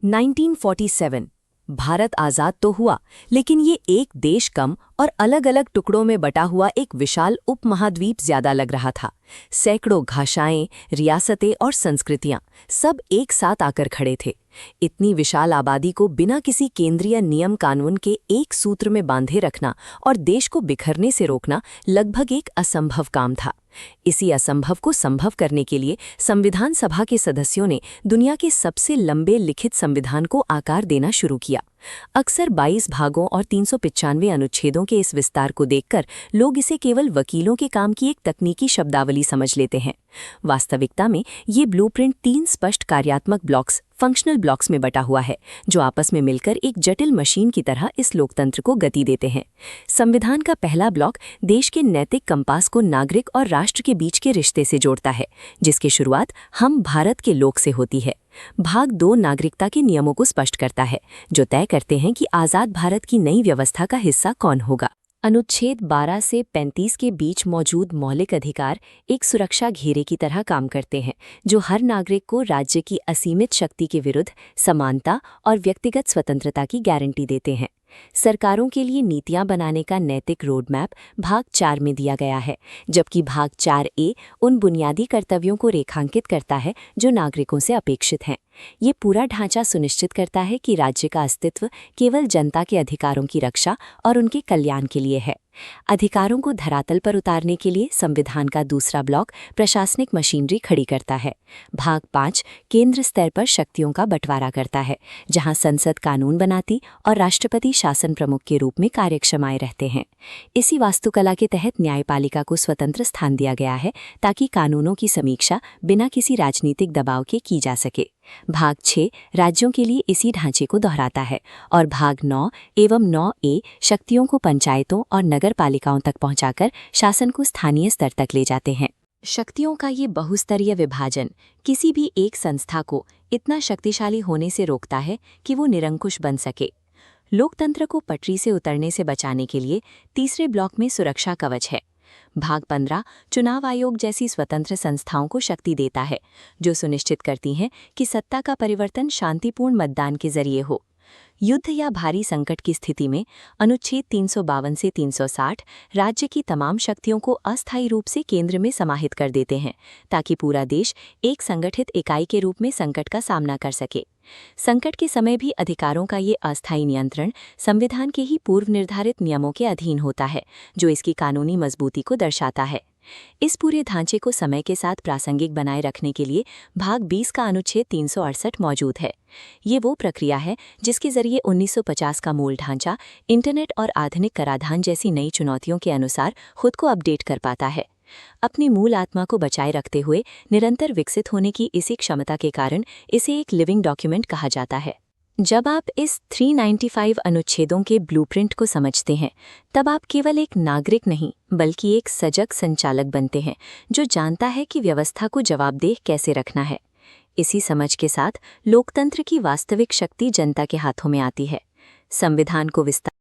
1947 भारत आज़ाद तो हुआ, लेकिन ये एक देश कम और अलग अलग टुकड़ों में बटा हुआ एक विशाल उपमहाद्वीप ज्यादा लग रहा था। सैकड़ों भाषाएं, रियासतें और संस्कृतियां सब एक साथ आकर खड़े थे। इतनी विशाल आबादी को बिना किसी केंद्रीय नियम कानून के एक सूत्र में बांधे रखना और देश को बिखरने से रोकना लगभग एक असंभव काम था। इसी असंभव को संभव करने के लिए संविधान सभा के सदस्यों ने दुनिया के सबसे लंबे लिखित संविधान को आकार देना शुरू किया। अक्सर 22 भागों और 395 अनुच्छेदों के इस विस्तार को देखकर लोग इसे केवल वकीलों के काम की एक तकनीकी शब्दावली समझ लेते हैं। वास्तविकता में ये ब्लूप्रिंट 3 स्पष्ट कार्यात्मक ब्लॉक्स, फंक्शनल ब्लॉक्स में बटा हुआ है, जो आपस में मिलकर एक जटिल मशीन की तरह इस लोकतंत्र को गति देते हैं। संविधान का पहला ब्लॉक देश के नैतिक कंपास को नागरिक और राष्ट्र के बीच के रिश्ते से जोड़ता है, जिसकी शुरुआत हम भारत के लोक से होती है। भाग 2 नागरिकता के नियमों को स्पष्ट करता है, जो तय करते हैं कि आज़ाद भारत की नई व्यवस्था का हिस्सा कौन होगा। अनुच्छेद 12 से 35 के बीच मौजूद मौलिक अधिकार एक सुरक्षा घेरे की तरह काम करते हैं, जो हर नागरिक को राज्य की असीमित शक्ति के विरुद्ध समानता और व्यक्तिगत स्वतंत्रता की गारंटी देते हैं। सरकारों के लिए नीतियां बनाने का नैतिक रोड मैप भाग 4 में दिया गया है, जबकि भाग 4A उन बुनियादी कर्तव्यों को रेखांकित करता है जो नागरिकों से अपेक्षित हैं। ये पूरा ढांचा सुनिश्चित करता है कि राज्य का अस्तित्व केवल जनता के अधिकारों की रक्षा और उनके कल्याण के लिए है। अधिकारों को धरातल पर उतारने के लिए संविधान का दूसरा ब्लॉक प्रशासनिक मशीनरी खड़ी करता है। भाग 5 केंद्र स्तर पर शक्तियों का बंटवारा करता है, जहां संसद कानून बनाती और राष्ट्रपति शासन प्रमुख के रूप में कार्यक्षमाएं रहते हैं। इसी वास्तुकला के तहत न्यायपालिका को स्वतंत्र स्थान दिया गया है, ताकि कानूनों की समीक्षा बिना किसी राजनीतिक दबाव के की जा सके। भाग 6 राज्यों के लिए इसी ढांचे को दोहराता है और भाग 9 एवं 9A शक्तियों को पंचायतों और नगर पालिकाओं तक पहुंचाकर शासन को स्थानीय स्तर तक ले जाते हैं। शक्तियों का ये बहुस्तरीय विभाजन किसी भी एक संस्था को इतना शक्तिशाली होने से रोकता है कि वो निरंकुश बन सके। लोकतंत्र को पटरी से उतरने से बचाने के लिए तीसरे ब्लॉक में सुरक्षा कवच है। भाग 15 चुनाव आयोग जैसी स्वतंत्र संस्थाओं को शक्ति देता है, जो सुनिश्चित करती हैं कि सत्ता का परिवर्तन शांतिपूर्ण मतदान के जरिए हो। युद्ध या भारी संकट की स्थिति में अनुच्छेद 352 से 360 राज्य की तमाम शक्तियों को अस्थायी रूप से केंद्र में समाहित कर देते हैं, ताकि पूरा देश एक संगठित इकाई के रूप में संकट का सामना कर सके। संकट के समय भी अधिकारों का ये अस्थायी नियंत्रण संविधान के ही पूर्व निर्धारित नियमों के अधीन होता है, जो इसकी कानूनी मजबूती को दर्शाता है। इस पूरे ढांचे को समय के साथ प्रासंगिक बनाए रखने के लिए भाग 20 का अनुच्छेद 368 मौजूद है। ये वो प्रक्रिया है जिसके जरिए 1950 का मूल ढांचा इंटरनेट और आधुनिक कराधान जैसी नई चुनौतियों के अनुसार खुद को अपडेट कर पाता है। अपनी मूल आत्मा को बचाए रखते हुए निरंतर विकसित होने की इसी क्षमता के कारण इसे एक लिविंग डॉक्यूमेंट कहा जाता है। जब आप इस 395 अनुच्छेदों के ब्लूप्रिंट को समझते हैं, तब आप केवल एक नागरिक नहीं, बल्कि एक सजग संचालक बनते हैं, जो जानता है कि व्यवस्था को जवाबदेह कैसे रखना है। इसी समझ के साथ लोकतंत्र की वास्तविक शक्ति जनता के हाथों में आती है। संविधान को विस्तार